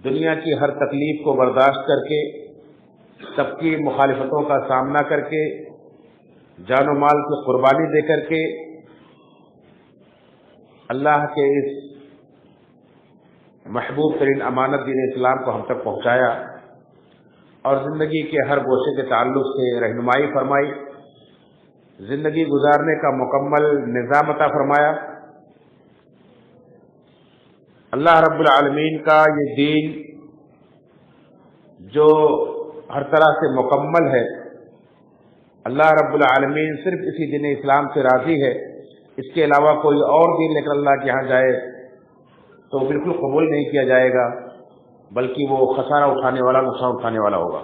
دنیا کی ہر تکلیف کو برداشت کر کے، سب کی مخالفتوں کا سامنا کر کے، جان و مال کی قربانی دے کر کے اللہ کے اس محبوب ترین امانت دین اسلام کو ہم تک پہنچایا اور زندگی کے ہر گوشے کے تعلق سے رہنمائی فرمائی، زندگی گزارنے کا مکمل نظام عطا فرمایا۔ اللہ رب العالمین کا یہ دین جو ہر طرح سے مکمل ہے، اللہ رب العالمین صرف اسی دین اسلام سے راضی ہے، اس کے علاوہ کوئی اور دین لے کر اللہ کے یہاں جائے تو بالکل قبول نہیں کیا جائے گا، بلکہ وہ خسارہ اٹھانے والا، نقصان اٹھانے والا ہوگا۔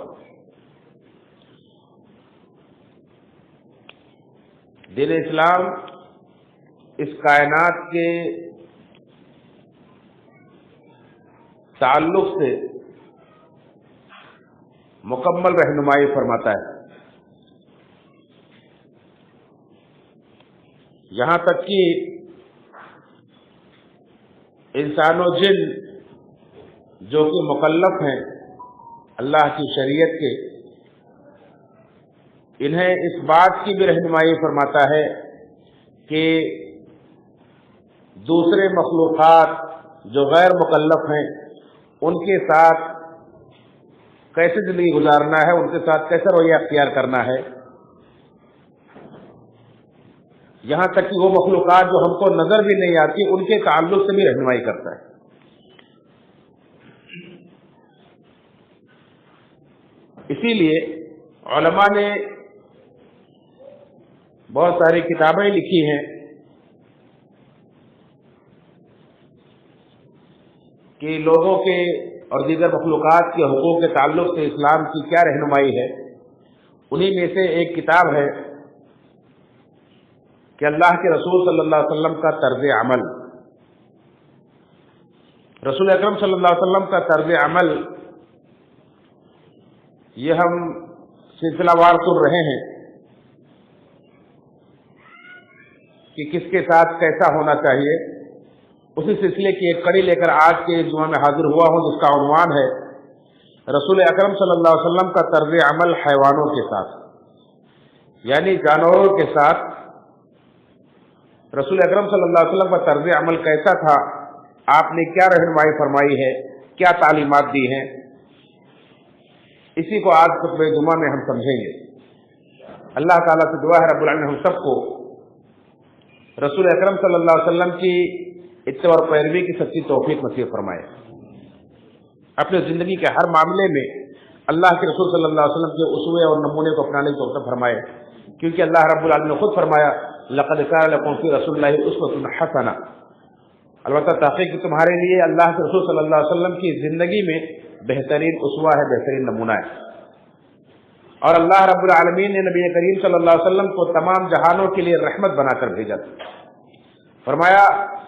دین اسلام اس کائنات کے تعلق سے مکمل رہنمائی فرماتا ہے، یہاں تک کہ انسان و جن جو کہ مکلف ہیں اللہ کی شریعت کے، انہیں اس بات کی بھی رہنمائی فرماتا ہے کہ دوسرے مخلوقات جو غیر مکلف ہیں ان کے ساتھ کیسے زندگی گزارنا ہے، ان کے ساتھ کیسے رویہ اختیار کرنا ہے، یہاں تک کہ وہ مخلوقات جو ہم کو نظر بھی نہیں آتی ان کے تعلق سے بھی رہنمائی کرتا ہے۔ اسی لیے علماء نے بہت ساری کتابیں لکھی ہیں کہ لوگوں کے اور دیگر مخلوقات کے حقوق کے تعلق سے اسلام کی کیا رہنمائی ہے۔ انہی میں سے ایک کتاب ہے کہ اللہ کے رسول صلی اللہ علیہ وسلم کا طرز عمل، رسول اکرم صلی اللہ علیہ وسلم کا طرز عمل، یہ ہم سلسلہ وار سن رہے ہیں کہ کس کے ساتھ کیسا ہونا چاہیے۔ اسی سلسلے کی ایک کڑی لے کر آج کے جمعہ میں حاضر ہوا ہوں جس کا عنوان ہے رسول اکرم صلی اللہ علیہ وسلم کا طرز عمل حیوانوں کے ساتھ، یعنی جانوروں کے ساتھ رسول اکرم صلی اللہ علیہ وسلم کا طرز عمل کیسا تھا، آپ نے کیا رہنمائی فرمائی ہے، کیا تعلیمات دی ہیں، اسی کو آج خطبہ جمعہ میں ہم سمجھیں گے۔ اللہ تعالیٰ سے دعا ہے رب العالمین ہم سب کو رسول اکرم صلی اللہ علیہ وسلم کی اتباع اور پیروی کی سچی توفیق نصیب فرمائے، اپنے زندگی کے ہر معاملے میں اللہ کے رسول صلی اللہ علیہ وسلم کے اسوے اور نمونے کو اپنانے کی توفیق فرمائے، کیونکہ اللہ رب العالمین نے خود فرمایا لقد کان لکم فی رسول اللہ اسوۃ حسنہ، البتہ تحقیق کہ تمہارے لیے اللہ کے رسول صلی اللہ علیہ وسلم کی زندگی میں بہترین اسوہ ہے، بہترین نمونہ ہے۔ اور اللہ رب العالمین نے نبی کریم صلی اللہ علیہ وسلم کو تمام جہانوں کے لیے رحمت بنا کر بھیجا تھا۔ فرمایا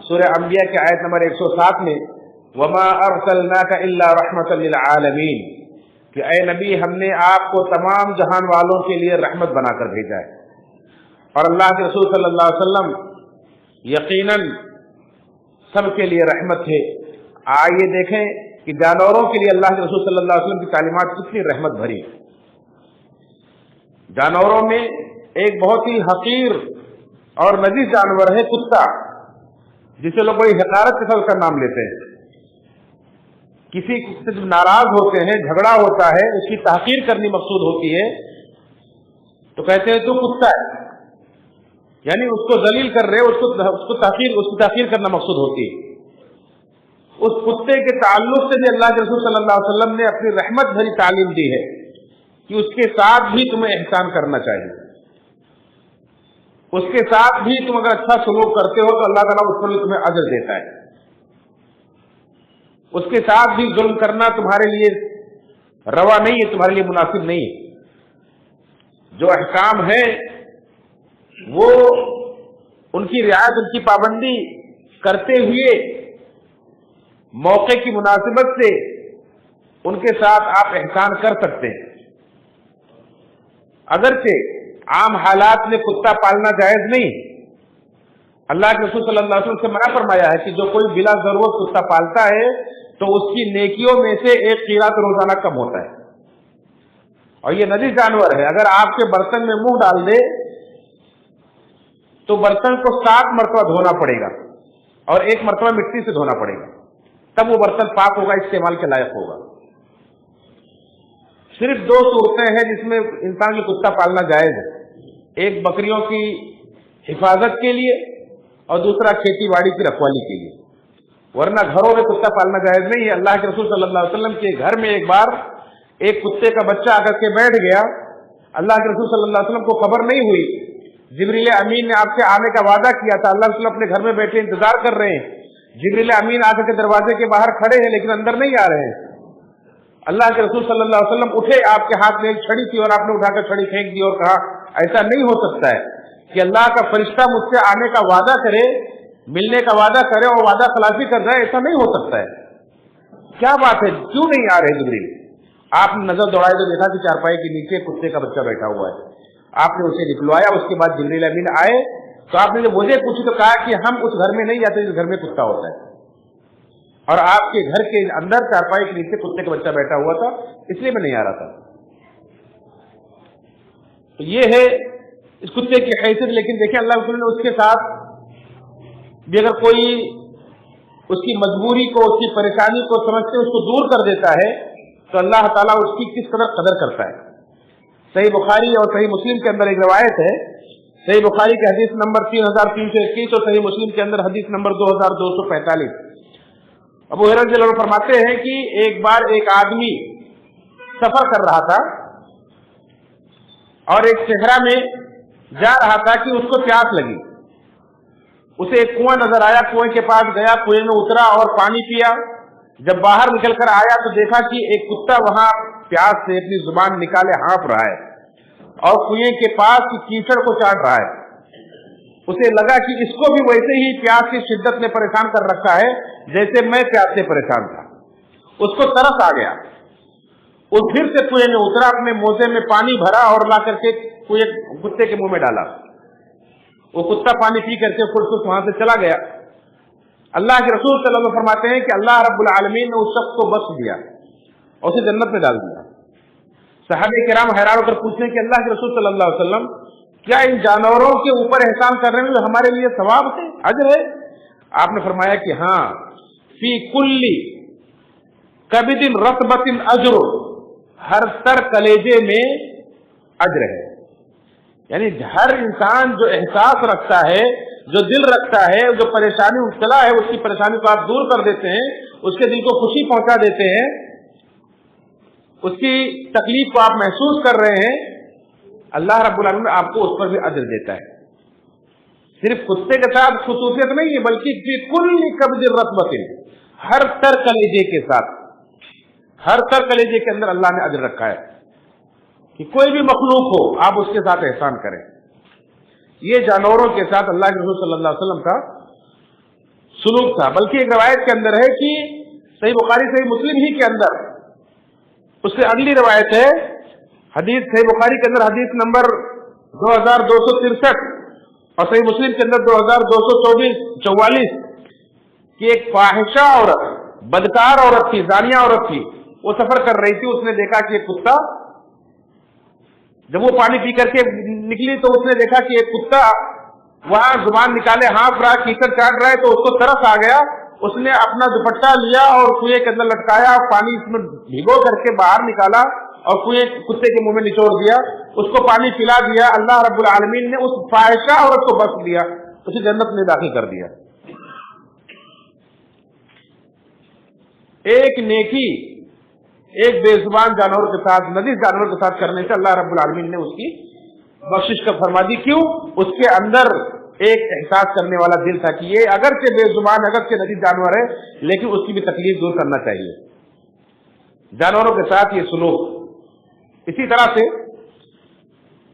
سورہ انبیاء کی آیت نمبر 107 میں وما ارسلناک الا رحمۃ للعالمین، کہ اے نبی ہم نے آپ کو تمام جہان والوں کے لیے رحمت بنا کر بھیجا ہے۔ اور اللہ کے رسول صلی اللہ علیہ وسلم یقیناً سب کے لیے رحمت ہے۔ آئیے دیکھیں کہ جانوروں کے لیے اللہ کے رسول صلی اللہ علیہ وسلم کی تعلیمات کتنی رحمت بھری ہے۔ جانوروں میں ایک بہت ہی حقیر اور نجیس جانور ہے کتا، جسے لوگ بڑی حقارت کے ساتھ اس کا نام لیتے ہیں۔ کسی سے جب ناراض ہوتے ہیں، جھگڑا ہوتا ہے، اس کی تحقیر کرنی مقصود ہوتی ہے تو کہتے ہیں تو کتا ہے، یعنی اس کو ذلیل کر رہے، اس کی تحقیر کرنا مقصود ہوتی ہے۔ اس کتے کے تعلق سے بھی اللہ کے رسول صلی اللہ علیہ وسلم نے اپنی رحمت بھری تعلیم دی ہے کہ اس کے ساتھ بھی تمہیں احسان کرنا چاہیے، اس کے ساتھ بھی تم اگر اچھا سلوک کرتے ہو تو اللہ تعالیٰ اس پر تمہیں اجر دیتا ہے۔ اس کے ساتھ بھی ظلم کرنا تمہارے لیے روا نہیں ہے، تمہارے لیے مناسب نہیں ہے۔ جو احکام ہیں وہ ان کی رعایت، ان کی پابندی کرتے ہوئے موقع کی مناسبت سے ان کے ساتھ آپ احسان کر سکتے ہیں۔ اگرچہ عام حالات میں کتا پالنا جائز نہیں، اللہ کے رسول صلی اللہ علیہ وسلم سے منع فرمایا ہے کہ جو کوئی بلا ضرورت کتا پالتا ہے تو उसकी नेकियों में से एक क़ीरात रोजाना कम होता है। और ये नदी जानवर है, अगर आपके बर्तन में मुंह डाल दे तो बर्तन को 7 मरतबा धोना पड़ेगा और 1 मरतबा मिट्टी से धोना पड़ेगा, तब वो बर्तन पाक होगा, इस्तेमाल के लायक होगा। सिर्फ 2 सूरतें हैं जिसमें इंसान की कुत्ता पालना जायज है, एक बकरियों की हिफाजत के लिए और दूसरा खेती बाड़ी की रखवाली के लिए, वरना घरों में कुत्ता पालना जायज नहीं है। अल्लाह के रसूल सल्लल्लाहु अलैहि वसल्लम के घर में एक बार एक कुत्ते का बच्चा आकर के बैठ गया। अल्लाह के रसूल सल्लल्लाहु अलैहि वसल्लम को खबर नहीं हुई, जिब्रील अमीन ने आपसे आने का वादा किया था, अल्लाह के रसूल अपने घर में बैठे इंतजार कर रहे हैं, जिब्रील अमीन आकर के दरवाजे के बाहर खड़े हैं लेकिन अंदर नहीं आ रहे हैं। अल्लाह के रसूल सल्लल्लाहु अलैहि वसल्लम उठे, आपके हाथ में एक छड़ी थी और आपने उठाकर छड़ी फेंक दी और कहा ऐसा नहीं हो सकता है कि अल्लाह का फरिश्ता मुझसे आने का वादा करे, मिलने का वादा करे और वादा खिलाफी कर जाए, ऐसा नहीं हो सकता है। क्या बात है, क्यों नहीं आ रहे जिब्रील? आपने नजर दौड़ाई तो देखा कि चारपाई के नीचे कुत्ते का बच्चा बैठा हुआ है। आपने उसे निकलवाया, उसके बाद जिब्रील अमीन आए तो आपने जब मुझे पूछी तो कहा कि हम उस घर में नहीं जाते जिस घर में कुत्ता होता है, और आपके घर के अंदर चारपाई के नीचे कुत्ते का बच्चा बैठा हुआ था, इसलिए मैं नहीं आ रहा था। तो ये है इस कुत्ते की हैसियत। लेकिन देखें, अल्लाह रसूल ने उसके साथ भी अगर कोई उसकी मजबूरी को, उसकी परेशानी को समझते उसको दूर कर देता है तो अल्लाह ताला उसकी किस कदर करता है। सही बुखारी और सही मुस्लिम के अंदर एक रवायत है, सही बुखारी के हदीस नंबर 3321 और सही मुस्लिम के अंदर हदीस नंबर 2245। अबू हुरैरा रज़ियल्लाहु अन्हु फरमाते हैं कि एक बार एक आदमी सफर कर रहा था और एक सहरा में जा रहा था कि उसको प्यास लगी। उसे एक कुआं नजर आया, कुएं के पास गया, कुएं में उतरा और पानी पिया। जब बाहर निकलकर आया तो देखा कि एक कुत्ता वहां प्यास से अपनी जुबान निकाले हाँफ रहा है और कुएं के पास की कीचड़ को चाट रहा है। उसे लगा कि इसको भी वैसे ही प्यास की शिद्दत ने परेशान कर रखा है जैसे मैं प्यास से परेशान था। उसको तरस आ गया, वो फिर से कुएं में उतरा, अपने मोजे में पानी भरा और ला करके कुत्ते के मुंह में डाला। वो कुत्ता पानी पी करके खुद वहां से चला गया। अल्लाह के रसूल सल्लल्लाहु अलैहि वसल्लम फरमाते हैं कि अल्लाह रब्बुल आलमीन ने उस शख्स को बख्श दिया और उसे जन्नत में डाल दिया। सहाबे किराम हैरान होकर पूछते हैं कि अल्लाह के रसूल सल्लल्लाहु अलैहि वसल्लम, क्या इन जानवरों के ऊपर एहसान करने में हमारे लिए सवाब है, अजर है? आपने फरमाया कि हाँ, फी कुल्ली कबिदिन रतबतिन अजर, हर तर कलेजे में अजर है। यानी हर इंसान जो एहसास रखता है, जो दिल रखता है, जो परेशानी मुब्तला है, उसकी परेशानी को आप दूर कर देते हैं, उसके दिल को खुशी पहुंचा देते हैं, उसकी तकलीफ को आप महसूस कर रहे हैं, अल्लाह रब्बुल आलमीन आपको उस पर भी अजर देता है। सिर्फ कुत्ते के साथ खुसूसियत नहीं है, बल्कि कुल्ली कब्ज़िर रत्बतिन, हर तर कलेजे के साथ, हर तर कलेजे के अंदर अल्लाह ने अजर रखा है कि कोई भी मखलूक हो आप उसके साथ एहसान करें। ये जानवरों के साथ अल्लाह के रसूल सल्लल्लाहु अलैहि वसल्लम का सुलूक था। बल्कि एक रवायत के अंदर है कि सही बुखारी सही मुस्लिम ही के अंदर उससे अगली रवायत है, हदीस सही बुखारी के अंदर हदीस नंबर 2263 और सही मुस्लिम के अंदर 2244 कि एक फाहिशा औरत, बदकार औरत थी, जानिया औरत थी, वो सफर कर रही थी। उसने देखा कि एक कुत्ता, जब वो पानी पी करके निकली तो उसने देखा कि एक कुत्ता वहां जुबान निकाले हाँफ रहा, कीचड़ चाट रहा है, तो उसको तरस आ गया। उसने अपना दुपट्टा लिया और कुएं के अंदर लटकाया, पानी इसमें भिगो करके बाहर निकाला और कुत्ते के मुंह में निचोड़ दिया, उसको पानी पिला दिया। अल्लाह रब्बुल आलमीन ने उस फाहिशा औरत को बख्श दिया, उसे जन्नत में दाखिल कर दिया। एक नेकी एक बेजुबान जानवर के साथ, नजीज जानवर के साथ करने से अल्लाह रब्बुल आलमीन ने उसकी बख्शिश का फरमा दी। क्यों? उसके अंदर एक एहसास करने वाला दिल था कि ये अगरचे बेजुबान, अगरचे नजीज जानवर है, लेकिन उसकी भी तकलीफ दूर करना चाहिए। जानवरों के साथ ये सुलूक। इसी तरह से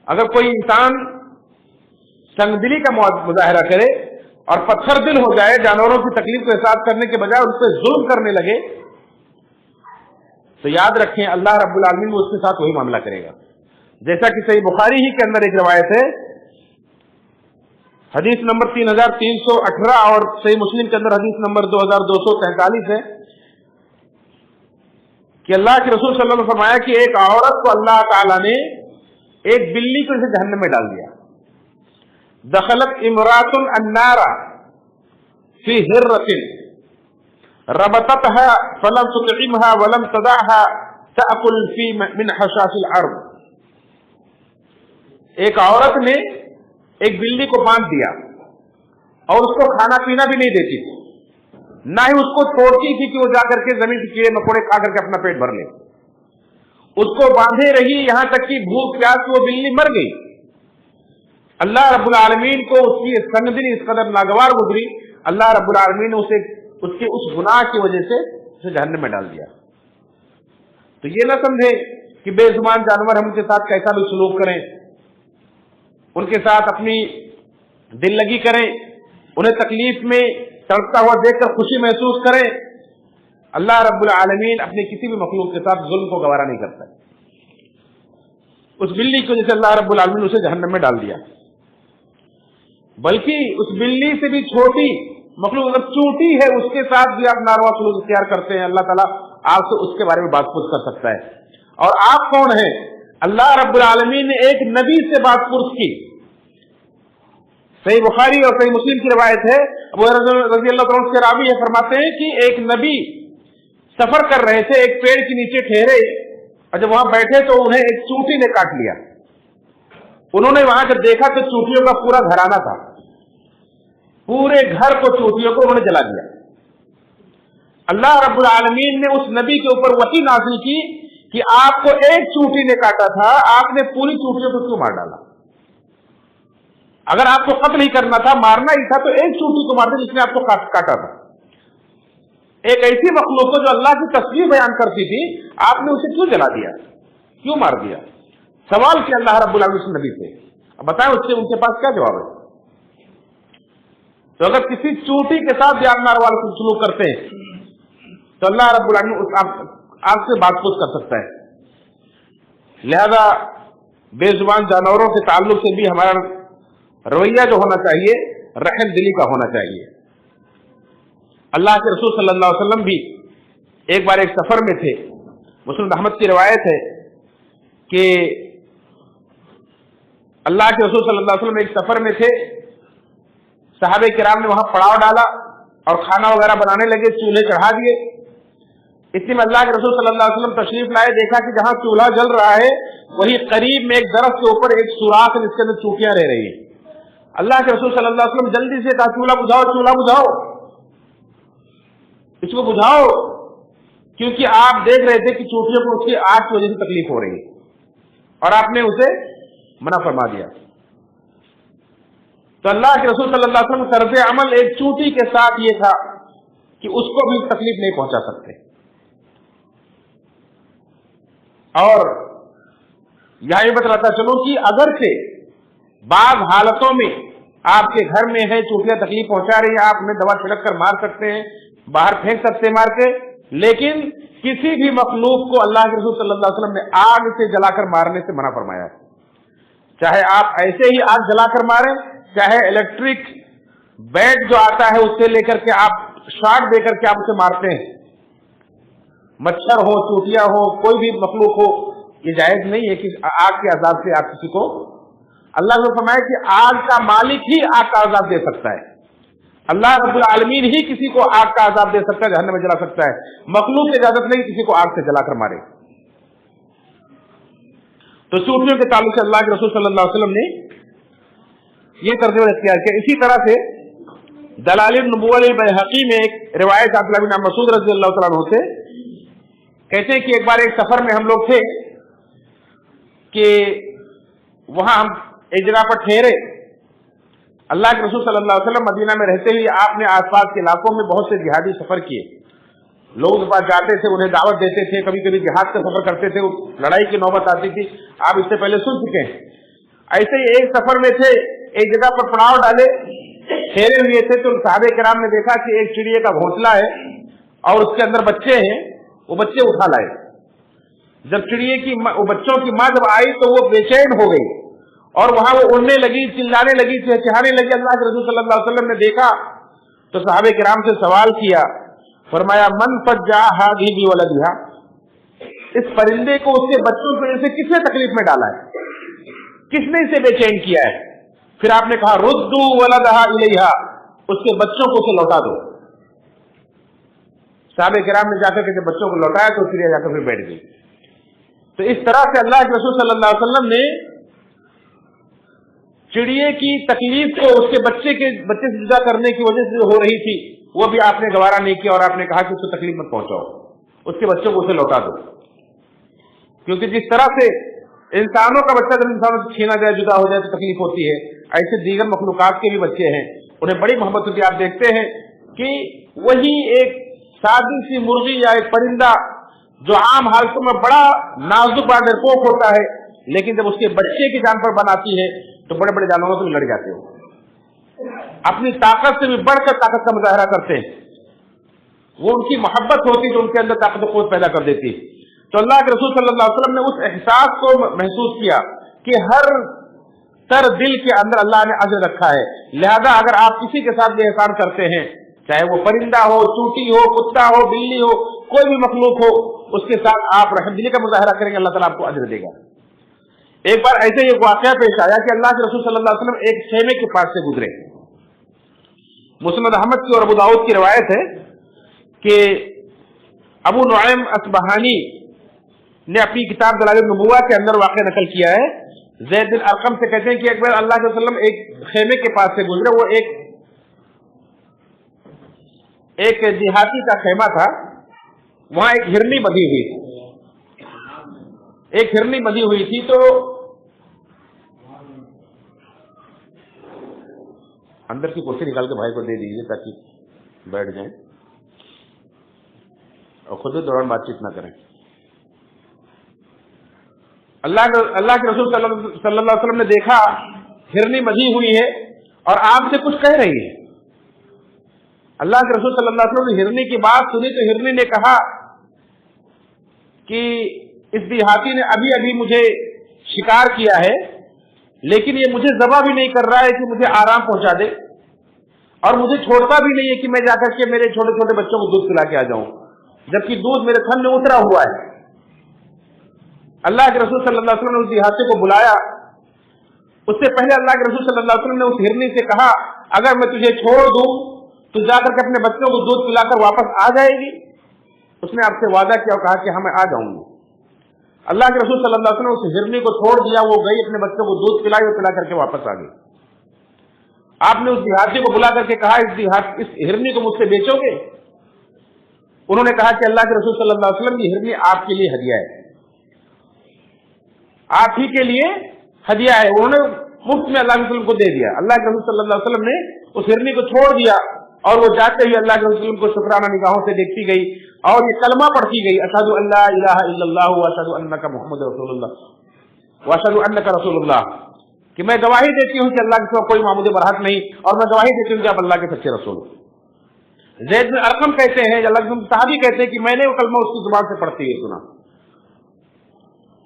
अगर कोई इंसान संगदिली का मुजाहरा करे और पत्थर दिल हो जाए, जानवरों की तकलीफ को एहसास करने के बजाय उन पर जुल्म करने लगे, तो याद रखें अल्लाह रब्बुल आलमीन उसके साथ वही मामला करेगा। जैसा कि सही बुखारी ही के अंदर एक रवायत है, हदीस नंबर 3318 और सही मुस्लिम के अंदर हदीस नंबर 2243 है کہ اللہ کے رسول صلی اللہ علیہ وسلم نے فرمایا کہ ایک عورت کو اللہ تعالیٰ نے ایک بلی کو اسے جہنم میں ڈال دیا. دخلت امرات النار فی ہرۃ ربطتها فلم تطعمها ولم تدعها تأكل في من حشاش الارض. ایک عورت نے ایک بلی کو باندھ دیا اور اس کو کھانا پینا بھی نہیں دیتی تھی, نہ ہی اس کو چھوڑتی تھی کہ وہ جا کر کے زمین کے کیڑے مکوڑے کھا کر کے اپنا پیٹ بھر لے. اس کو باندھے رہی یہاں تک کہ بھوک پیاس وہ بلی مر گئی. اللہ رب العالمین کو اس کی سنگدلی اس قدر ناگوار گزری, اللہ رب العالمین نے اسے اس کے اس گناہ کی وجہ سے اسے جہنم میں ڈال دیا. تو یہ نہ سمجھے کہ بے زبان جانور ہم ان کے ساتھ کیسا بھی سلوک کریں, ان کے ساتھ اپنی دل لگی کریں, انہیں تکلیف میں تڑپتا ہوا دیکھ کر خوشی محسوس کریں. اللہ رب العالمین اپنی کسی بھی مخلوق کے ساتھ ظلم کو گوارا نہیں کرتا. اس بلی کو جیسے اللہ رب العالمین نے اسے جہنم میں ڈال دیا, بلکہ اس بلی سے بھی چھوٹی مخلوق اگر چونٹی ہے اس کے ساتھ بھی آپ ناروا سلوک اختیار کرتے ہیں, اللہ تعالیٰ آپ سے اس کے بارے میں بات پوچھ کر سکتا ہے. اور آپ کون ہیں؟ اللہ رب العالمین نے ایک نبی سے بات پوچھ کی. صحیح بخاری اور صحیح مسلم کی روایت ہے, ابو ہریرہ رضی اللہ عنہ سے راوی یہ فرماتے ہیں کہ ایک نبی سفر کر رہے تھے, ایک پیڑ کے نیچے ٹھہرے اور جب وہاں بیٹھے تو انہیں ایک چونٹی نے کاٹ لیا. انہوں نے وہاں جب دیکھا تو چونٹیوں کا پورا گھرانہ تھا, پورے گھر کو چونٹیوں کو انہوں نے جلا دیا. اللہ رب العالمین نے اس نبی کے اوپر وحی نازل کی کہ آپ کو ایک چونٹی نے کاٹا تھا, آپ نے پوری چونٹیوں کو کیوں مار ڈالا؟ اگر آپ کو قتل ہی کرنا تھا, مارنا ہی تھا, تو ایک چونٹی کو مار دیں جس نے آپ کو کاٹا تھا. ایک ایسی مخلوق کو جو اللہ کی تصویر بیان کرتی تھی, آپ نے اسے کیوں جلا دیا, کیوں مار دیا؟ سوال کیا اللہ رب العالمین نبی سے. اب بتائیں اس سے ان کے پاس کیا جواب ہے؟ تو اگر کسی چونٹی کے ساتھ جانور والے سلوک کرتے ہیں تو اللہ رب العالمین آپ سے بات پوچھ کر سکتا ہے. لہذا بے زبان جانوروں کے تعلق سے بھی ہمارا رویہ جو ہونا چاہیے رحم دلی کا ہونا چاہیے. اللہ کے رسول صلی اللہ علیہ وسلم بھی ایک بار ایک سفر میں تھے. مسلم احمد کی روایت ہے کہ اللہ کے رسول صلی اللہ علیہ وسلم ایک سفر میں تھے, صحابہ کرام نے وہاں پڑاؤ ڈالا اور کھانا وغیرہ بنانے لگے, چولہے چڑھا دیے. اتنے میں اللہ کے رسول صلی اللہ علیہ وسلم تشریف لائے, دیکھا کہ جہاں چولہا جل رہا ہے وہی قریب میں ایک درخت کے اوپر ایک سوراخ ہے جس کے اندر چونٹیاں رہ رہی ہیں. اللہ کے رسول صلی اللہ علیہ وسلم جلدی سے کہا چولہا بجھاؤ, چولہا بجھاؤ, اس کو بجھاؤ, کیونکہ آپ دیکھ رہے تھے کہ چونٹیوں کو اس کی آگ کی وجہ سے تکلیف ہو رہی ہے اور آپ نے اسے منع فرما دیا. تو اللہ کے رسول صلی اللہ علیہ وسلم طرز عمل ایک چونٹی کے ساتھ یہ تھا کہ اس کو بھی تکلیف نہیں پہنچا سکتے. اور یہاں یہ بتلاتا چلوں کہ اگرچہ بعض حالتوں میں آپ کے گھر میں ہے چونٹیاں تکلیف پہنچا رہی ہیں, آپ انہیں دوا چھڑک کر مار سکتے ہیں, باہر پھینک سکتے ہیں مار کے, لیکن کسی بھی مخلوق کو اللہ کے رسول صلی اللہ علیہ وسلم نے آگ سے جلا کر مارنے سے منع فرمایا ہے. چاہے آپ ایسے ہی آگ جلا کر ماریں, چاہے الیکٹرک بیٹ جو آتا ہے اس سے لے کر کے آپ شاٹ دے کر کے آپ اسے مارتے ہیں, مچھر ہو, چونٹیاں ہو, کوئی بھی مخلوق ہو, یہ جائز نہیں ہے کہ آگ کے عذاب سے آپ کسی کو, اللہ نے فرمایا کہ آگ کا مالک ہی آگ کا عذاب دے سکتا ہے. اللہ رب العالمین ہی کسی کو آگ کا عذاب دے سکتا ہے, جہنم میں جلا سکتا ہے. مخلوق کی اجازت نہیں کسی کو آگ سے جلا کر مارے. تو چونٹیوں کے تعلق سے اللہ کے رسول صلی اللہ علیہ وسلم نے یہ ترجمہ اختیار کیا. اسی طرح سے دلائل النبوہ البیہقی میں ایک روایت عبداللہ بن مسعود رضی اللہ تعالیٰ عنہ سے کہتے ہیں کہ ایک بار ایک سفر میں ہم لوگ تھے کہ وہاں ہم ایک جگہ پر ٹھہرے. اللہ کے رسول صلی اللہ علیہ وسلم مدینہ میں رہتے ہوئے آپ نے آس پاس کے علاقوں میں بہت سے جہادی سفر کیے. لوگوں کے پاس جاتے تھے, انہیں دعوت دیتے تھے, کبھی کبھی جہاد کا سفر کرتے تھے, لڑائی کی نوبت آتی تھی, آپ اس سے پہلے سن چکے ہیں. ایسے ہی ایک سفر میں تھے, ایک جگہ پر پڑاؤ ڈالے, ٹھہرے ہوئے تھے, تو صحابہ کرام نے دیکھا کہ ایک چڑیے کا گھونسلہ ہے اور اس کے اندر بچے ہیں, وہ بچے اٹھا لائے. جب چڑیے کی بچوں کی ماں جب آئی تو وہ بے چین ہو گئی اور وہاں وہ اڑنے لگی, چلانے لگی, چہچہانے لگی. اللہ کے رسول صلی اللہ علیہ وسلم نے دیکھا تو صحابہ کرام سے سوال کیا, فرمایا من فجع هذه بولدها, इस परिंदे को उसके बच्चों की वजह से किसने तकलीफ में डाला है, किसने इसे बेचैन किया है? फिर आपने कहा रुद्दू वलदहा इलैहा, उसके बच्चों को उसे लौटा दो। साहबे किराम ने जाकर के जब बच्चों को लौटाया तो चिड़िया जाकर फिर बैठ गई। तो इस तरह से अल्लाह के रसूल सल्लल्लाहु अलैहि वसल्लम ने चिड़िए की तकलीफ को उसके बच्चे से जुदा करने की वजह से हो रही थी, वो भी आपने गवारा नहीं किया और आपने कहा कि उसको तकलीफ मत पहुंचाओ, उसके बच्चों को उसे लौटा दो। क्योंकि जिस तरह से इंसानों का बच्चा जब इंसानों से छीना जाए, जुदा हो जाए तो तकलीफ होती है, ऐसे दीगर मखलूकात के भी बच्चे हैं, उन्हें बड़ी मोहब्बत होती है। आप देखते हैं कि वही एक सादी सी मुर्गी या एक परिंदा जो आम हालतों में बड़ा नाजुक बड़ा डरपोक होता है, लेकिन जब उसके बच्चे की जान पर बनाती है तो बड़े बड़े जानवरों से लड़ जाते हो, अपनी ताकत से भी बढ़कर ताकत का मुजाहरा करते हैं। वो उनकी मोहब्बत होती तो उनके अंदर ताकत को पैदा कर देती। तो अल्लाह के रसूल सल्लल्लाहु अलैहि वसल्लम ने उस एहसास को महसूस किया कि हर तर दिल के अंदर अल्लाह ने अजर रखा है, लिहाजा अगर आप किसी के साथ भी एहसान करते हैं, चाहे वो परिंदा हो, चूंटी हो, कुत्ता हो, बिल्ली हो, कोई भी मखलूक हो, उसके साथ आप रहमदिली का मुजाहरा करेंगे, अल्लाह ताला आपको अजर देगा। एक बार ऐसे ही वाकया पेश आया कि अल्लाह के रसूल सल्लल्लाहु अलैहि वसल्लम एक खेमे के पास से गुजरे। मुस्नद अहमद की और अबू दाऊद की रिवायत है कि अबू नुआइम अस्बहानी ने अपनी किताब दलाइल नबुव्वा के अंदर वाक़या नकल किया है। ज़ैद बिन अरकम से कहते हैं कि एक बार अल्लाह के वसल्लम एक खेमे के पास से गुजरे, वो एक देहाती का खेमा था, वहां एक हिरनी बंधी हुई थी, एक हिरनी बंधी हुई थी। तो अंदर की कुर्सी निकाल के भाई को दे दीजिए ताकि बैठ जाए और खुद ही दौरान बातचीत ना करें। अल्लाह के रसूल सल्लल्लाहु अलैहि वसल्लम ने देखा हिरनी बंधी हुई है और आग से कुछ कह रही है। अल्लाह के रसूल सल्लल्लाहु अलैहि वसल्लम ने हिरनी की बात सुनी तो हिरनी ने कहा कि इस देहाती ने अभी अभी मुझे शिकार किया है, लेकिन ये मुझे ज़बा भी नहीं कर रहा है कि मुझे आराम पहुंचा दे, और मुझे छोड़ता भी नहीं है कि मैं जाकर के मेरे छोटे छोटे बच्चों को दूध पिला के आ जाऊं, जबकि दूध मेरे थन में उतरा हुआ है। अल्लाह के रसूल सल्लल्लाहु अलैहि वसल्लम ने उस देहाती को बुलाया। उससे पहले अल्लाह के रसूल सल्लल्लाहु अलैहि वसल्लम ने उस हिरनी से कहा, अगर मैं तुझे छोड़ दूं तो जाकर के अपने बच्चों को दूध पिलाकर वापस आ जाएगी? उसने आपसे वादा किया और कहा कि हाँ मैं आ जाऊंगी। अल्लाह के रसूल सल्लल्लाहु अलैहि वसल्लम ने उस हिरनी को छोड़ दिया, वो गई अपने बच्चों को दूध पिलाई और पिला करके वापस आ गई। आपने उस देहाती को बुला करके कहा, इस हिरनी को मुझसे बेचोगे? उन्होंने कहा कि अल्लाह के रसूल सल्लल्लाहु अलैहि वसल्लम, ये हिरनी आपके लिए हदिया है, आप ही के लिए हदिया है। उन्होंने मुफ्त में अल्लाह के रसूल को दे दिया। अल्लाह के रसूल सल्लल्लाहु अलैहि वसल्लम ने उस हिरनी को छोड़ दिया और वो जाते हुए अल्लाह के रसूल को शुक्राना निगाहों से देखती गई और ये कलमा पढ़ती गई, अशहदु अल्ला इलाहा इल्लल्लाह व अशहदु अन्नका मुहम्मद रसूलुल्लाह व अशहदु अन्नका रसूलुल्लाह, कि मैं गवाही देती हूँ कि अल्लाह के सिवा कोई माबूद बरहक नहीं, और मैं गवाही देती हूँ कि आप अल्लाह के सच्चे रसूल। ज़ैद बिन अरकम कहते हैं, अल्लाह के सहाबी कहते हैं कि मैंने वो कलमा उसकी जुबान से पढ़ती हुई सुना।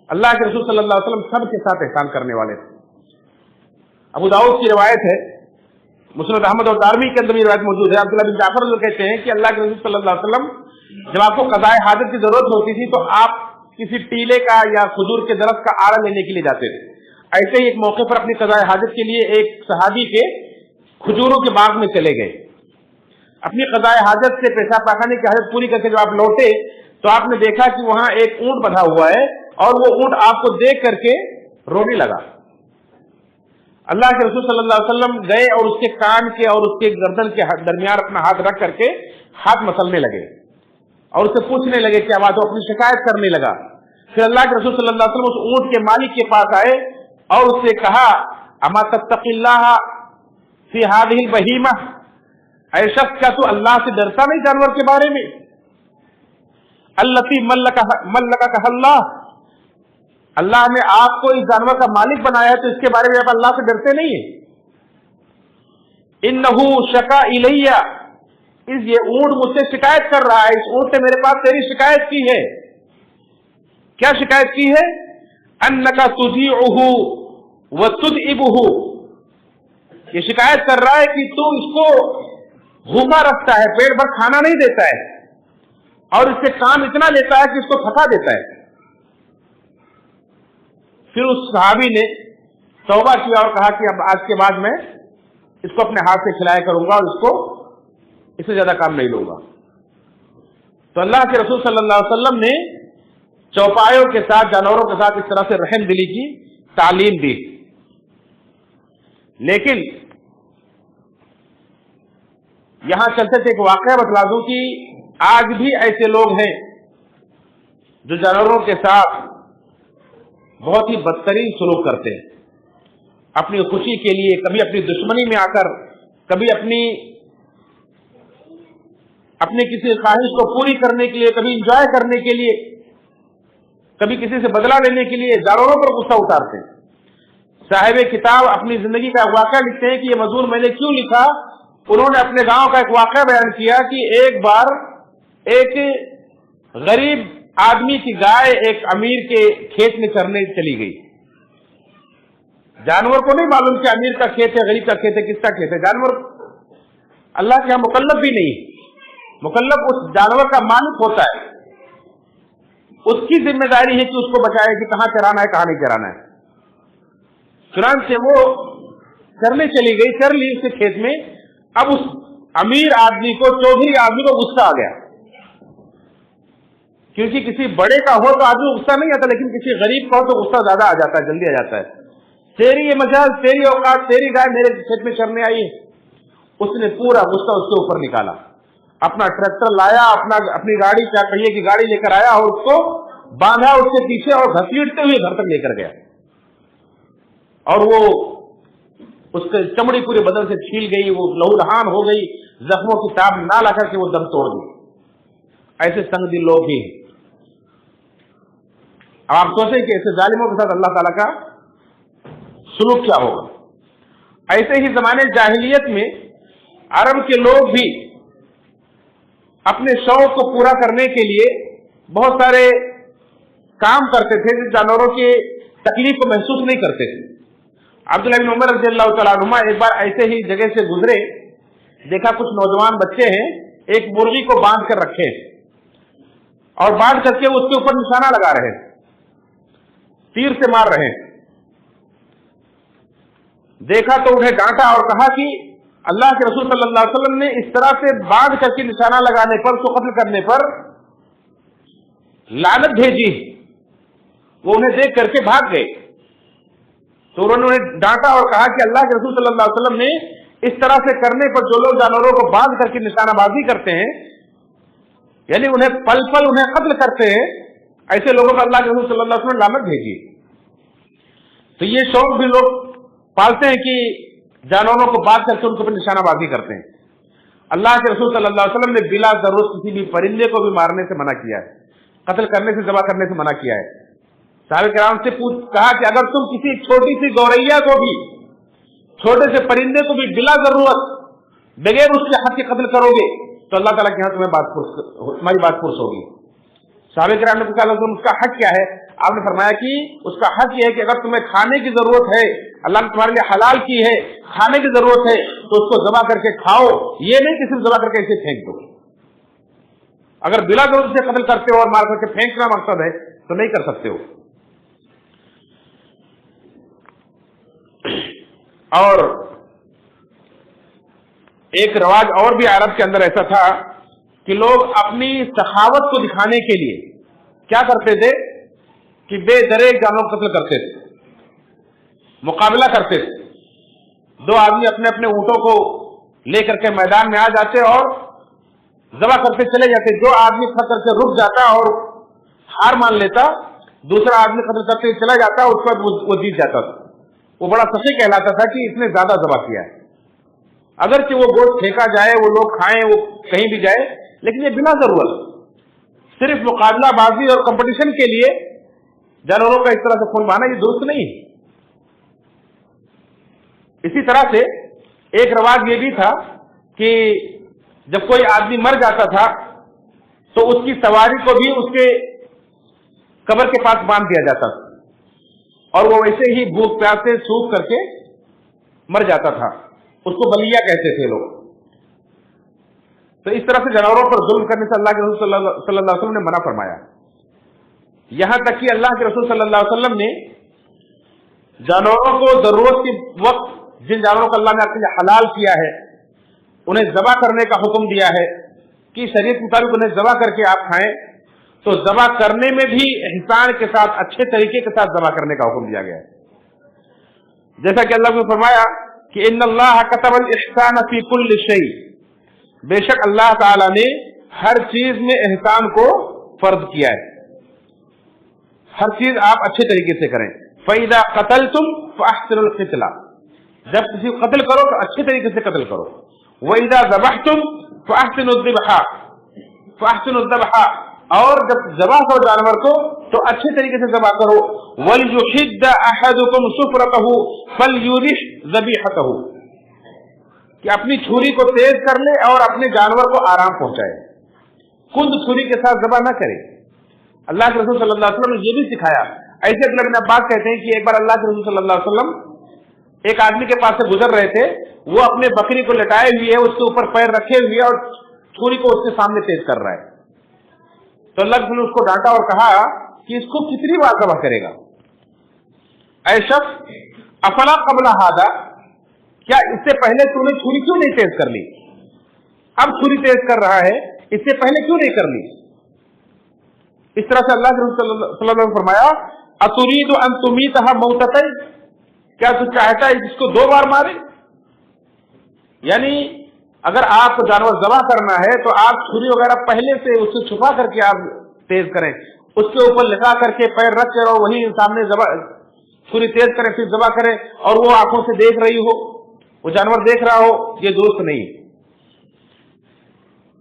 अल्लाह के रसूल सल्लल्लाहु अलैहि वसल्लम सबके साथ एहसान करने वाले थे। अबू दाऊद की रिवायत है, मुस्नद अहमद और दारमी के अंदर भी रिवायत मौजूद है। अब्दुल्लाह बिन जाफर जो कहते हैं कि अल्लाह के रसूल सल्लल्लाहु अलैहि वसल्लम जब आपको क़ज़ाए हाजत की जरूरत होती थी तो आप किसी टीले का या खजूर के दरख्त का आड़ा लेने के लिए जाते थे। ऐसे ही एक मौके पर अपनी क़ज़ाए हाजत के लिए एक सहाबी के खजूरों के बाग में चले गए। अपनी क़ज़ाए हाजत से पेशाब पाखाने की हाजत पूरी करके जब आप लौटे तो आपने देखा कि वहां एक ऊंट बंधा हुआ है और वो ऊंट आपको देख करके रोने लगा। अल्लाह के रसूल सल्लल्लाहु अलैहि वसल्लम गए और उसके कान के और उसके गर्दन के दरमियान अपना हाथ रख करके हाथ मसलने लगे और उससे पूछने लगे क्या बात हो, अपनी शिकायत करने लगा। फिर अल्लाह के रसूल सल्लल्लाहु अलैहि वसल्लम उस ऊंट के मालिक के पास आए और उससे कहा, अमा तत्तक़िल्लाह फी हादिहिल बहीमा, ऐ शख्स क्या तू अल्लाह से डरता नहीं जानवर के बारे में? अल्लती मल्लका अल्लाह, अल्लाह ने आपको इस जानवर का मालिक बनाया है तो इसके बारे में आप अल्लाह से डरते नहीं है? इन्नहु शका इलैया, ये ऊंट मुझसे शिकायत कर रहा है, इस ऊंट ने मेरे पास तेरी शिकायत की है। क्या शिकायत की है? अन्नका तुज़ीउहु व तुदइबुहु, ये शिकायत कर रहा है कि तू इसको भूखा रखता है, पेट भर खाना नहीं देता है और इससे काम इतना लेता है कि इसको थका देता है। پھر اس صحابی نے توبہ کیا اور کہا کہ اب آج کے بعد میں اس کو اپنے ہاتھ سے کھلایا کروں گا اور اس سے زیادہ کام نہیں لوں گا. تو اللہ کے رسول صلی اللہ علیہ وسلم نے چوپایوں کے ساتھ، جانوروں کے ساتھ اس طرح سے رحم دلی کی تعلیم دی. لیکن یہاں چلتے تھے ایک واقعہ بتلا دوں کہ آج بھی ایسے لوگ ہیں جو جانوروں کے ساتھ بہت ہی بدترین سلوک کرتے ہیں. اپنی خوشی کے لیے، کبھی اپنی دشمنی میں آ کر، کبھی اپنی کسی خواہش کو پوری کرنے کے لیے، کبھی انجوائے کرنے کے لیے، کبھی کسی سے بدلہ لینے کے لیے جانوروں پر غصہ اتارتے ہیں. صاحب کتاب اپنی زندگی کا واقعہ لکھتے ہیں کہ یہ مضمون میں نے کیوں لکھا. انہوں نے اپنے گاؤں کا ایک واقعہ بیان کیا کہ ایک بار ایک غریب آدمی کی گائے ایک امیر کے کھیت میں چرنے چلی گئی. جانور کو نہیں معلوم کہ امیر کا کھیت ہے، غریب کا کھیت ہے، کس کا کھیت ہے. جانور اللہ کے یہاں مکلف بھی نہیں، مکلف اس جانور کا مالک ہوتا ہے. اس کی ذمہ داری ہے کہ اس کو بچائے کہ کہاں چرانا ہے، کہاں نہیں چرانا ہے. چنانچہ وہ چرنے چلی گئی، چر لی اس کے کھیت میں. اب اس امیر آدمی کو، چودھری آدمی کو غصہ آ گیا، کیونکہ کسی بڑے کا ہو تو آدمی غصہ نہیں آتا، لیکن کسی غریب کا ہو تو غصہ زیادہ آ جاتا ہے، جلدی آ جاتا ہے. تیری یہ مجال، تیری اوقات، تیری گائے میرے کھیت میں چرنے آئی ہے. اس نے پورا غصہ اس کے اوپر نکالا، اپنا ٹریکٹر لایا، اپنی گاڑی، کیا کہیے کہ گاڑی لے کر آیا اور اس کو باندھا اس کے پیچھے اور گھسیٹتے ہوئے گھر تک لے کر گیا. اور وہ اس کے چمڑی پورے بدن سے چھیل گئی، وہ لہولہان ہو گئی، زخموں کی تاب نہ لا کر کے وہ دم توڑ دی. ایسے سنگ دل لوگ ہی. اب آپ سوچیں کہ ایسے ظالموں کے ساتھ اللہ تعالیٰ کا سلوک کیا ہوگا. ایسے ہی زمانے جاہلیت میں عرب کے لوگ بھی اپنے شوق کو پورا کرنے کے لیے بہت سارے کام کرتے تھے جو جانوروں کی تکلیف کو محسوس نہیں کرتے تھے. عبداللہ بن عمر رضی اللہ تعالیٰ عنہما ایک بار ایسے ہی جگہ سے گزرے، دیکھا کچھ نوجوان بچے ہیں ایک مرغی کو باندھ کر رکھے اور باندھ کر کے اس کے اوپر نشانہ لگا رہے، تیر سے مار رہے. دیکھا تو انہیں ڈانٹا اور کہا کہ اللہ کے رسول صلی اللہ علیہ وسلم نے اس طرح سے باندھ کر کے نشانہ لگانے پر، اس کو قتل کرنے پر لعنت بھیجی. وہ انہیں دیکھ کر کے بھاگ گئے. تو انہوں نے ڈانٹا اور کہا کہ اللہ کے رسول صلی اللہ علیہ وسلم نے اس طرح سے کرنے پر جو لوگ جانوروں کو باندھ کر کے نشانہ بازی کرتے ہیں، یعنی انہیں پل پل انہیں قتل کرتے ہیں، ایسے لوگوں کو اللہ کے رسول صلی اللہ علیہ وسلم نے لعنت بھیجی. تو یہ شوق بھی لوگ پالتے ہیں کہ جانوروں کو باندھ کر کے ان کو نشانہ بازی کرتے ہیں. اللہ کے رسول صلی اللہ علیہ وسلم نے بلا ضرورت کسی بھی پرندے کو بھی مارنے سے منع کیا ہے، قتل کرنے سے، ذبح کرنے سے منع کیا ہے. صحابہ کرام سے کہا کہ اگر تم کسی چھوٹی سی گوریا کو بھی، چھوٹے سے پرندے کو بھی بلا ضرورت بغیر اس کے حق کے قتل کرو گے تو اللہ تعالیٰ کے یہاں تمہاری بات پرس ہوگی. صحابہ کرام نے پوچھا اس کا حق کیا ہے؟ آپ نے فرمایا کہ اس کا حق یہ ہے کہ اگر تمہیں کھانے کی ضرورت ہے، اللہ نے تمہارے لیے حلال کی ہے، کھانے کی ضرورت ہے تو اس کو ذبح کر کے کھاؤ. یہ نہیں کہ صرف ذبح کر کے اسے پھینک دو. اگر بلا ضرورت سے قتل کرتے ہو اور مار کر کے پھینکنا مقصد ہے تو نہیں کر سکتے ہو. اور ایک رواج اور بھی عرب کے اندر ایسا تھا کہ لوگ اپنی سخاوت کو دکھانے کے لیے کیا کرتے تھے کہ بے دریغ جانور قتل کرتے تھے، مقابلہ کرتے تھے. دو آدمی اپنے اپنے اونٹوں کو لے کر کے میدان میں آ جاتے اور ذبح کرتے چلے جاتے. جو آدمی قتل سے رک جاتا اور ہار مان لیتا، دوسرا آدمی قتل کرتے چلا جاتا، اس پر وہ جیت جاتا تھا. وہ بڑا سخی کہلاتا تھا کہ اس نے زیادہ ذبح کیا ہے. اگرچہ وہ گوشت پھینکا جائے، وہ لوگ کھائیں، وہ کہیں بھی جائے، لیکن یہ بنا ضرورت صرف مقابلہ بازی اور کمپٹیشن کے لیے جانوروں کا اس طرح سے خون بہانا یہ درست نہیں ہے. اسی طرح سے ایک رواج یہ بھی تھا کہ جب کوئی آدمی مر جاتا تھا تو اس کی سواری کو بھی اس کے قبر کے پاس باندھ دیا جاتا تھا اور وہ ویسے ہی بھوک پیاس سے سوکھ کر کے مر جاتا تھا. اس کو بلیا کہتے تھے لوگ. تو اس طرح سے جانوروں پر ظلم کرنے سے اللہ کے رسول صلی اللہ علیہ وسلم نے منع فرمایا. یہاں تک کہ اللہ کے رسول صلی اللہ علیہ وسلم نے जानवरों को जरूरत के वक्त जिन जानवरों को अल्लाह ने आपके लिए हलाल किया है उन्हें ज़बा करने का हुक्म दिया है कि शरीयत के मुताबिक उन्हें ज़बा करके आप खाएं, तो ज़बा करने में भी ihसान के साथ, अच्छे तरीके के साथ ज़बा करने का हुक्म दिया गया है। जैसा कि अल्लाह ने फरमाया कि इन्नल्लाह कतबल ihसान फी कुल्लि शै, बेशक अल्लाह ताला ने हर चीज में ihसान को फर्ज किया है, हर चीज आप अच्छे तरीके से करें। फइदा कतलतुम फअहसिनुल क़ितला, जब किसी को कत्ल करो तो अच्छे तरीके से कत्ल करो। वइदा ज़बहतुम फअहसिनुज़ ज़बहा, और जब ज़बह करो जानवर को तो अच्छे तरीके से ज़बह करो। वलयुहिद्द अहदुकुम सुफ़रतहु फलयुरिह ज़बीहतहु, कि अपनी छुरी को तेज कर ले और अपने जानवर को आराम पहुंचाए, खुद छुरी के साथ ज़बह न करे। अल्लाह के रसूल सल्लल्लाहु अलैहि वसल्लम ने ये भी सिखाया। ऐसे अब्दुल्लाह बिन अब्बास कहते हैं कि एक बार अल्लाह के रसूल सल्लल्लाहु अलैहि वसल्लम एक आदमी के पास से गुजर रहे थे, वो अपने बकरी को लटाए हुए है, उसके ऊपर पैर रखे हुए और छुरी को उसके सामने तेज कर रहा है। तो अल्लाह ने उसको डांटा और कहा कि इसको कितनी बार ज़बह करेगा? ऐ शख्स अफला क़ब्ला हादा, क्या इससे पहले तूने छुरी क्यों नहीं तेज कर ली? अब छुरी तेज कर रहा है, इससे पहले क्यों नहीं कर ली? इस तरह से अल्लाह के रसूल सल्लल्लाहु अलैहि वसल्लम ने फरमाया अतुरीदु अन तुमीतहा मौततैन, क्या तू चाहता है इसको 2 बार मारे? यानी अगर आपको जानवर ज़बह करना है तो आप छुरी वगैरह पहले से उससे छुपा करके आप तेज करें, उसके ऊपर लगा करके पैर रख कर और वही सामने छुरी तेज करें, फिर ज़बह करें और वो आंखों से देख रही हो, वो जानवर देख रहा हो, ये दुरुस्त नहीं।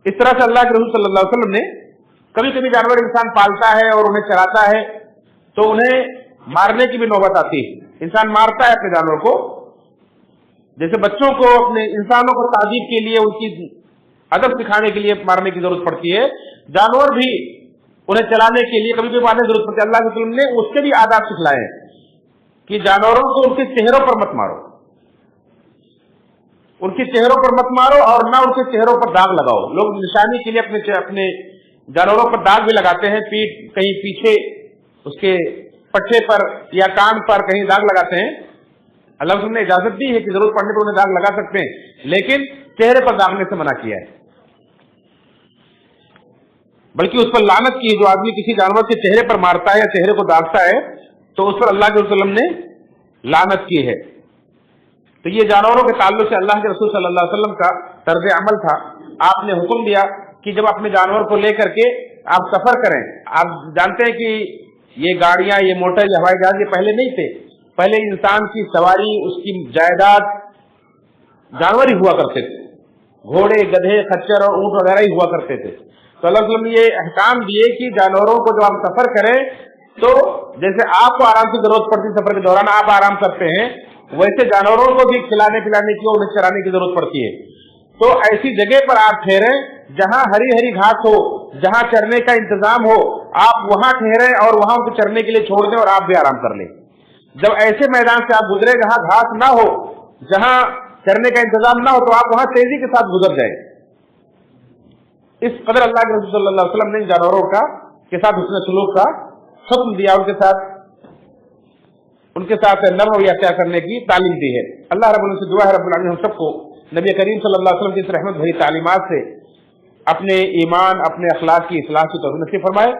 इस तरह से अल्लाह के रसूल सल्लल्लाहु अलैहि वसल्लम ने कभी कभी जानवर इंसान पालता है और उन्हें चलाता है तो उन्हें मारने की भी नौबत आती है। इंसान मारता है अपने जानवर को, जैसे बच्चों को अपने इंसानों को ताजीब के लिए, उनकी अदब सिखाने के लिए मारने की जरूरत पड़ती है, जानवर भी उन्हें चलाने के लिए कभी भी मारने की जरूरत पड़ती है। अल्लाह के रसूल ने उसके भी आदाब सिखलाए कि जानवरों को उनके चेहरों पर मत मारो, उनके चेहरों पर मत मारो और ना उनके चेहरों पर दाग लगाओ। लोग निशानी के लिए अपने जानवरों पर दाग भी लगाते हैं, पीठ कहीं पीछे उसके पट्टे पर या कान पर कहीं दाग लगाते हैं। अल्लाह ने इजाजत दी है कि जरूरत पड़ने पर उन्हें दाग लगा सकते हैं, लेकिन चेहरे पर दागने से मना किया है। बल्कि उस पर लानत की है, जो आदमी किसी जानवर के चेहरे पर मारता है या चेहरे को दागता है तो उस पर अल्लाह के रसूल ने लानत की है। तो ये जानवरों के ताल्लुक से अल्लाह के रसूल सल्लल्लाहु अलैहि वसल्लम का तर्ज अमल था। आपने हुक्म दिया कि जब अपने जानवर को लेकर के आप सफर करें, आप जानते हैं कि ये गाड़ियां, ये मोटर, ये हवाई जहाज ये पहले नहीं थे। पहले इंसान की सवारी, उसकी जायदाद जानवर ही हुआ करते थे, घोड़े, गधे, खच्चर और ऊंट वगैरह ही हुआ करते थे। तो अल्लाह ने ये अहकाम दिए कि जानवरों को जब आप सफर करें तो जैसे आपको आराम की जरूरत पड़ती है, सफर के दौरान आप आराम करते हैं, वैसे जानवरों को भी खिलाने पिलाने की और उन्हें चराने की जरूरत पड़ती है। तो ऐसी जगह पर आप ठहरे जहां हरी हरी घास हो, जहां चरने का इंतजाम हो, आप वहां ठहरे और वहां उनको चरने के लिए छोड़ दें और आप भी आराम कर लें। जब ऐसे मैदान से आप गुजरे जहां घास ना हो, जहां चरने का इंतजाम ना हो, तो आप वहां तेजी के साथ गुजर जाए। इस कदर अल्लाह के रसूल सल्लल्लाहु अलैहि वसल्लम ने जानवरों के साथ हुस्न सलूक का हुक्म दिया, उनके साथ नर्म रवैया अख्तियार करने की तालीम दी है। अल्लाह रब्बुल इज्जत से दुआ है रब्बुल आलमीन हम सबको नबी करीम सल्लल्लाहु अलैहि वसल्लम की इस रहमत भरी तालीमात से अपने ईमान, अपने अखलाक की इस्लाह की तौफीक नसीब फरमाए।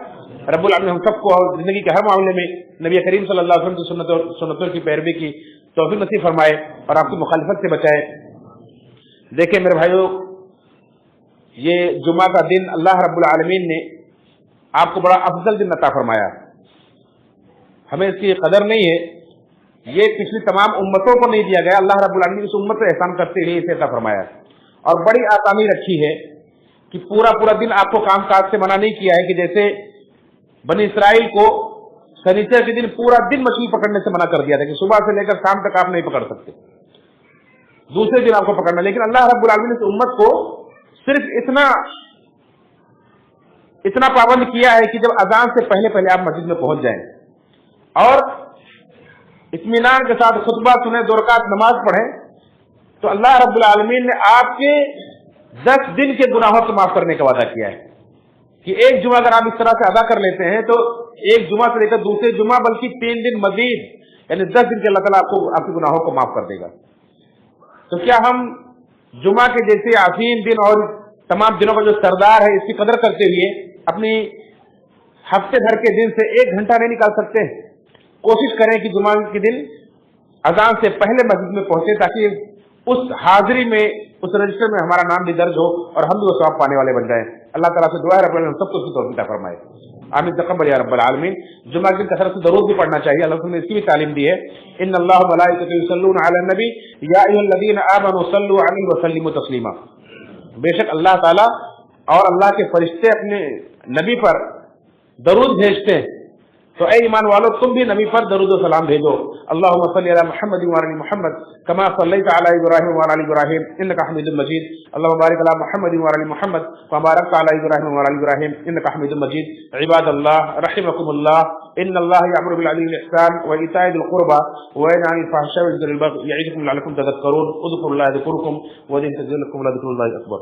रब्बुल आलमीन हम सबको जिंदगी के हर मामले में नबी करीम सल्लल्लाहु अलैहि वसल्लम की सुन्नतों की पैरवी की तौफीक नसीब फरमाए और आपकी मुखालिफत से बचाए। देखिए मेरे भाइयों, ये जुमा का दिन अल्लाह रब्बुल आलमीन ने आपको बड़ा अफजल दिन अता फरमाया। हमें इसकी कदर नहीं है, ये पिछली तमाम उम्मतों को नहीं दिया गया। अल्लाह रब्बुल आलमीन इस उम्मत पर एहसान करते हुए इसे अता फरमाया और बड़ी आसानी रखी है कि पूरा दिन आपको काम काज से मना नहीं किया है कि जैसे बनी इसराइल को शनिचर के दिन पूरा दिन मछली पकड़ने से मना कर दिया था कि सुबह से लेकर शाम तक आप नहीं पकड़ सकते, दूसरे दिन आपको पकड़ना। लेकिन अल्लाह रब्बुल आलमीन ने इस उम्मत को सिर्फ इतना पाबंद किया है कि जब अजान से पहले आप मस्जिद में पहुंच जाएं और इत्मीनान के साथ खुतबा सुने, 2 रकात नमाज पढ़ें, तो अल्लाह रब्बुल आलमीन ने आपके 10 दिन के गुनाहों को माफ करने का वादा किया है कि एक जुमा अगर आप इस तरह से अदा कर लेते हैं तो एक जुमा से लेकर दूसरे जुमा बल्कि 3 दिन मजीद یعنی 10 دن کے اللہ تعالیٰ آپ کے گناہوں کو معاف کر دے گا. تو کیا ہم جمعہ کے جیسے عظیم دن اور تمام دنوں کا جو سردار ہے اس کی قدر کرتے ہوئے اپنی ہفتے بھر کے دن سے 1 گھنٹہ نہیں نکال سکتے؟ کوشش کریں کہ جمعہ کے دن اذان سے پہلے مسجد میں پہنچے تاکہ اس حاضری میں اس رجسٹر میں ہمارا نام بھی درج ہو اور ہم بھی وہ ثواب پانے والے بن جائیں. اللہ تعالیٰ سے دعا ہے رب العالمین سب کو اس کی توفیق عطا فرمائے. آمین تقبل یا رب العالمین. جمعہ کے دن کثرت سے درود بھی پڑھنا چاہیے. اللہ تعالیٰ نے اس کی بھی تعلیم دی ہے. ان اللہ وملائکتہ یصلون علی النبی یا ایھا الذین آمنوا صلوا علیہ وسلموا تسلیما. بے شک اللہ تعالیٰ اور اللہ کے فرشتے اپنے نبی پر درود بھیجتے ہیں. تو اے ایمان والو تم بھی نبی پر درود و سلام بھیجو. اللہم صلی علی محمد وعلی آل محمد کما صلیت علی ابراہیم وعلی آل ابراہیم انک حمید مجید. اللہم بارک علی محمد وعلی آل محمد کما بارکت علی ابراہیم وعلی آل ابراہیم انک حمید مجید. عباد اللہ رحمکم اللہ ان اللہ یأمر بالعدل والإحسان وإیتاء ذی القربى وینہی عن الفحشاء ویذکر البغی یعظکم لعلکم تذکرون. اذکروا اللہ یذکرکم وادعوہ یستجب لکم ولذکر اللہ اکبر.